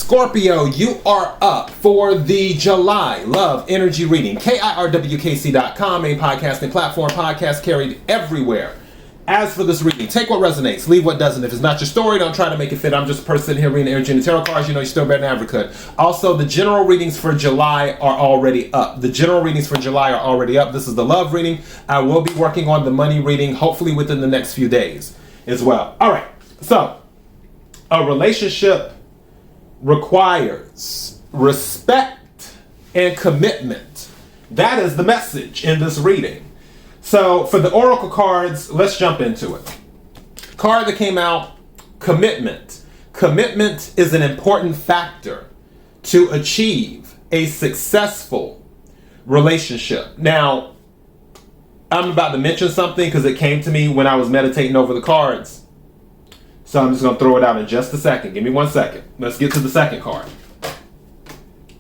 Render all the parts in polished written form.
Scorpio, you are up for the July Love Energy Reading. KIRWKC.com, main podcasting platform, podcast carried everywhere. As for this reading, take what resonates, leave what doesn't. If it's not your story, don't try to make it fit. I'm just a person sitting here reading energy and the tarot cards. You know you're still better than ever could. Also, the general readings for July are already up. This is the love reading. I will be working on the money reading, hopefully within the next few days as well. All right, so a relationship requires respect and commitment. That is the message in this reading. So for the oracle cards, let's jump into it. Card that came out, commitment. Commitment is an important factor to achieve a successful relationship. Now, I'm about to mention something because it came to me when I was meditating over the cards. So I'm just going to throw it out in just a second. Give me 1 second. Let's get to the second card.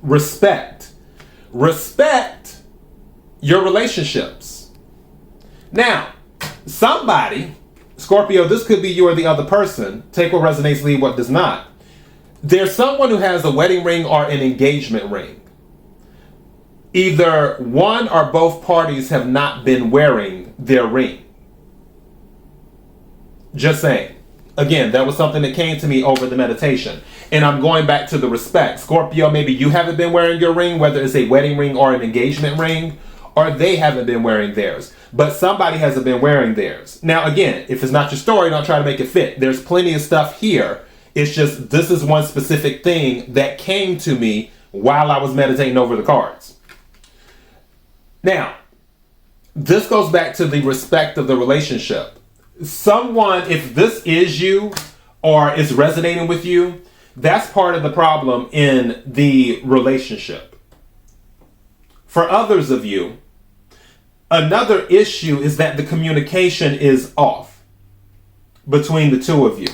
Respect. Respect your relationships. Now, somebody, Scorpio, this could be you or the other person. Take what resonates, leave what does not. There's someone who has a wedding ring or an engagement ring. Either one or both parties have not been wearing their ring. Just saying. Again, that was something that came to me over the meditation. And I'm going back to the respect. Scorpio, maybe you haven't been wearing your ring, whether it's a wedding ring or an engagement ring, or they haven't been wearing theirs. But somebody hasn't been wearing theirs. Now, again, if it's not your story, don't try to make it fit. There's plenty of stuff here. It's just this is one specific thing that came to me while I was meditating over the cards. Now, this goes back to the respect of the relationship. Someone, if this is you or is resonating with you, that's part of the problem in the relationship. For others of you, another issue is that the communication is off between the two of you.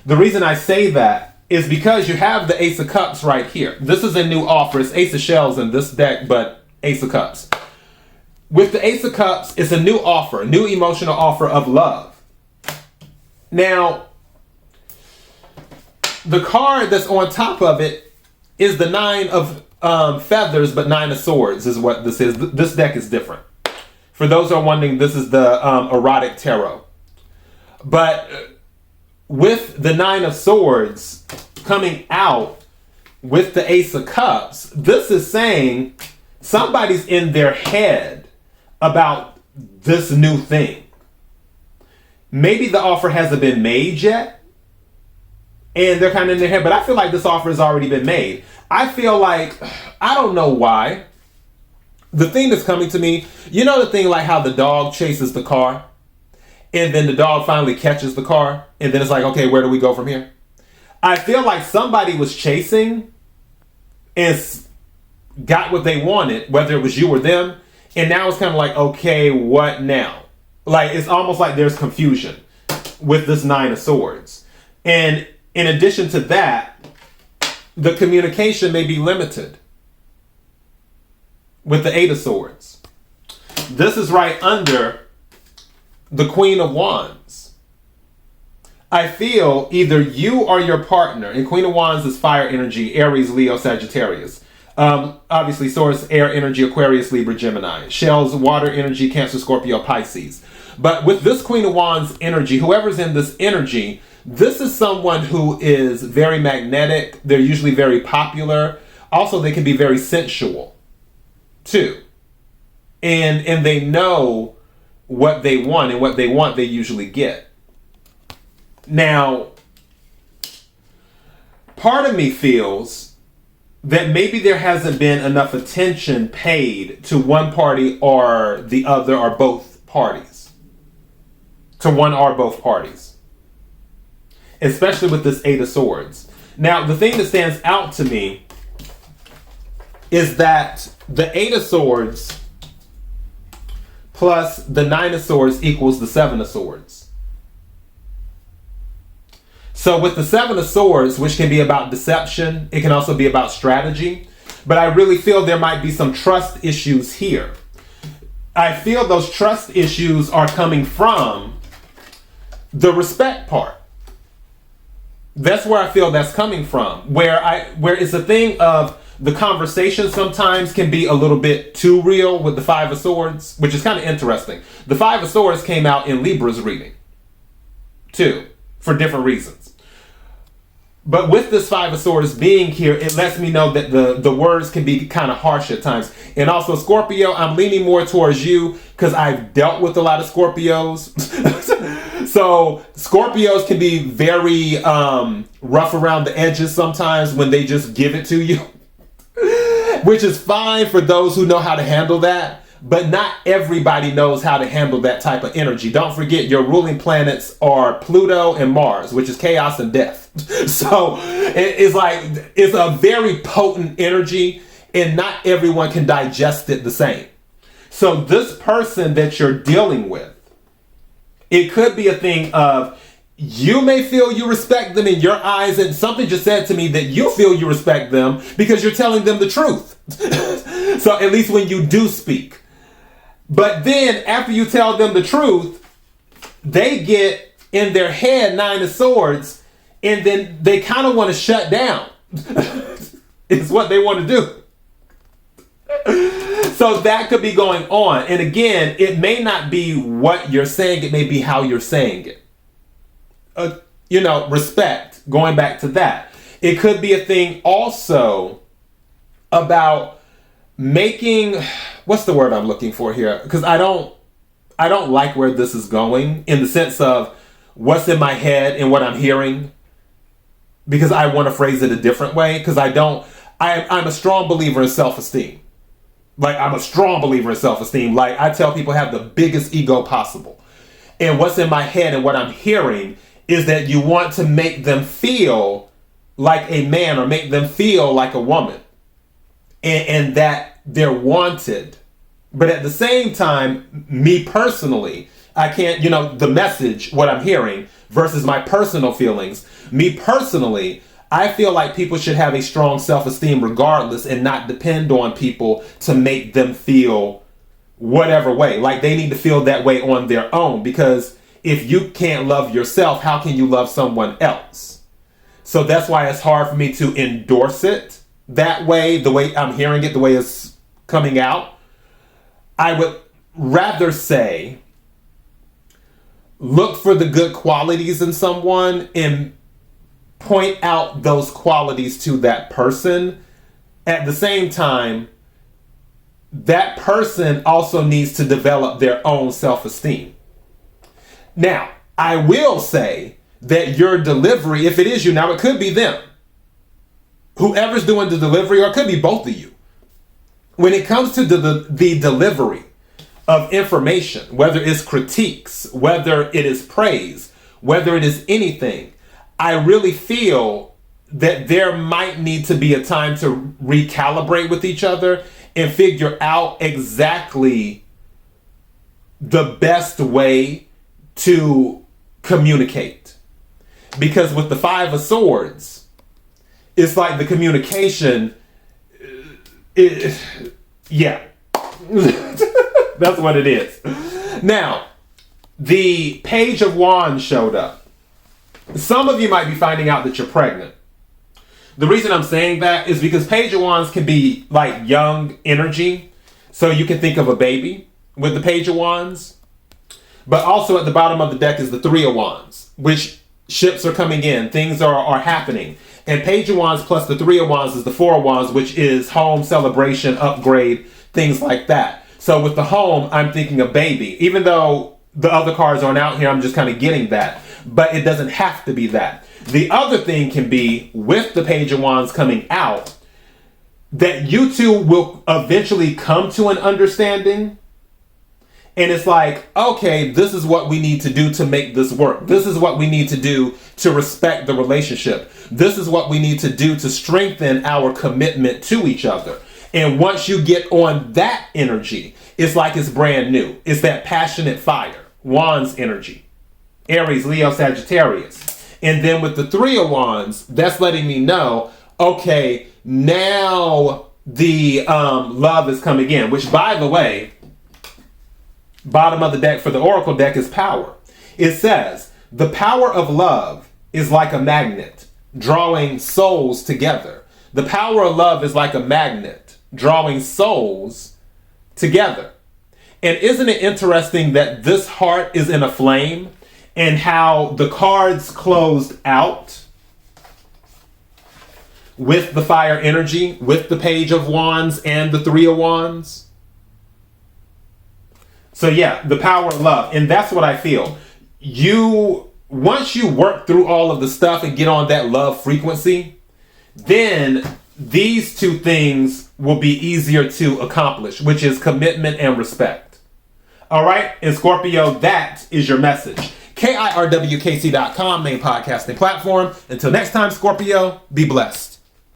The reason I say that is because you have the Ace of Cups right here. This is a new offer. It's Ace of Shells in this deck, but Ace of Cups. With the Ace of Cups, it's a new offer, a new emotional offer of love. Now, the card that's on top of it is the Nine of Feathers, but Nine of Swords is what this is. This deck is different. For those who are wondering, this is the erotic tarot. But with the Nine of Swords coming out with the Ace of Cups, this is saying somebody's in their head about this new thing. Maybe the offer hasn't been made yet, and they're kind of in their head, but I feel like this offer has already been made. I feel like, I don't know why, the thing that's coming to me, you know the thing like how the dog chases the car, and then the dog finally catches the car, and then it's like, okay, where do we go from here? I feel like somebody was chasing and got what they wanted, whether it was you or them, and now it's kind of like, okay, what now? Like, it's almost like there's confusion with this Nine of Swords. And in addition to that, the communication may be limited with the Eight of Swords. This is right under the Queen of Wands. I feel either you or your partner, and Queen of Wands is fire energy, Aries, Leo, Sagittarius. Obviously, Source, air energy, Aquarius, Libra, Gemini. Shells, water energy, Cancer, Scorpio, Pisces. But with this Queen of Wands energy, whoever's in this energy, this is someone who is very magnetic. They're usually very popular. Also, they can be very sensual, too. And they know what they want, and what they want, they usually get. Now, part of me feels that maybe there hasn't been enough attention paid to one party or the other or both parties. To one or both parties. Especially with this Eight of Swords. Now, the thing that stands out to me is that the Eight of Swords plus the Nine of Swords equals the Seven of Swords. So with the Seven of Swords, which can be about deception, it can also be about strategy. But I really feel there might be some trust issues here. I feel those trust issues are coming from the respect part. That's where I feel that's coming from. Where it's a thing of the conversation sometimes can be a little bit too real with the Five of Swords, which is kind of interesting. The Five of Swords came out in Libra's reading, too, for different reasons. But with this Five of Swords being here, it lets me know that the words can be kind of harsh at times. And also, Scorpio, I'm leaning more towards you because I've dealt with a lot of Scorpios. So Scorpios can be very rough around the edges sometimes when they just give it to you. Which is fine for those who know how to handle that. But not everybody knows how to handle that type of energy. Don't forget, your ruling planets are Pluto and Mars, which is chaos and death. So it's a very potent energy, and not everyone can digest it the same. So this person that you're dealing with, it could be a thing of, you may feel you respect them in your eyes, and something just said to me that you feel you respect them because you're telling them the truth. So at least when you do speak. But then after you tell them the truth, they get in their head Nine of Swords, and then they kind of want to shut down. It's what they want to do. So that could be going on. And again, it may not be what you're saying. It may be how you're saying it. Respect, going back to that. It could be a thing also about making, what's the word I'm looking for here? Because I don't like where this is going in the sense of what's in my head and what I'm hearing, because I want to phrase it a different way, because I'm a strong believer in self-esteem. Like, I'm a strong believer in self-esteem. Like, I tell people, have the biggest ego possible. And what's in my head and what I'm hearing is that you want to make them feel like a man or make them feel like a woman. And that they're wanted. But at the same time, me personally, I can't, the message, what I'm hearing versus my personal feelings. Me personally, I feel like people should have a strong self-esteem regardless and not depend on people to make them feel whatever way. Like, they need to feel that way on their own, because if you can't love yourself, how can you love someone else? So that's why it's hard for me to endorse it that way, the way I'm hearing it, the way it's coming out. I would rather say, look for the good qualities in someone and point out those qualities to that person. At the same time, that person also needs to develop their own self-esteem. Now, I will say that your delivery, if it is you, now it could be them, whoever's doing the delivery, or it could be both of you. When it comes to the delivery of information, whether it's critiques, whether it is praise, whether it is anything, I really feel that there might need to be a time to recalibrate with each other and figure out exactly the best way to communicate. Because with the Five of Swords, it's like the communication, yeah. That's what it is. Now, the Page of Wands showed up. Some of you might be finding out that you're pregnant. The reason I'm saying that is because Page of Wands can be like young energy. So you can think of a baby with the Page of Wands. But also at the bottom of the deck is the Three of Wands, which ships are coming in. Things are happening. And Page of Wands plus the Three of Wands is the Four of Wands, which is home, celebration, upgrade, things like that. So with the home, I'm thinking a baby. Even though the other cards aren't out here, I'm just kind of getting that. But it doesn't have to be that. The other thing can be, with the Page of Wands coming out, that you two will eventually come to an understanding. And it's like, okay, this is what we need to do to make this work. This is what we need to do to respect the relationship. This is what we need to do to strengthen our commitment to each other. And once you get on that energy, it's like it's brand new. It's that passionate fire, Wands energy. Aries, Leo, Sagittarius. And then with the Three of Wands, that's letting me know, okay, now the love is coming in. Which, by the way, bottom of the deck for the Oracle deck is power. It says, the power of love is like a magnet. drawing souls together. The power of love is like a magnet, drawing souls together. And isn't it interesting that this heart is in a flame and how the cards closed out with the fire energy, with the Page of Wands and the Three of Wands? So yeah, the power of love. And that's what I feel. Once you work through all of the stuff and get on that love frequency, then these two things will be easier to accomplish, which is commitment and respect. All right, and Scorpio, that is your message. KIRWKC.com, main podcasting platform. Until next time, Scorpio, be blessed.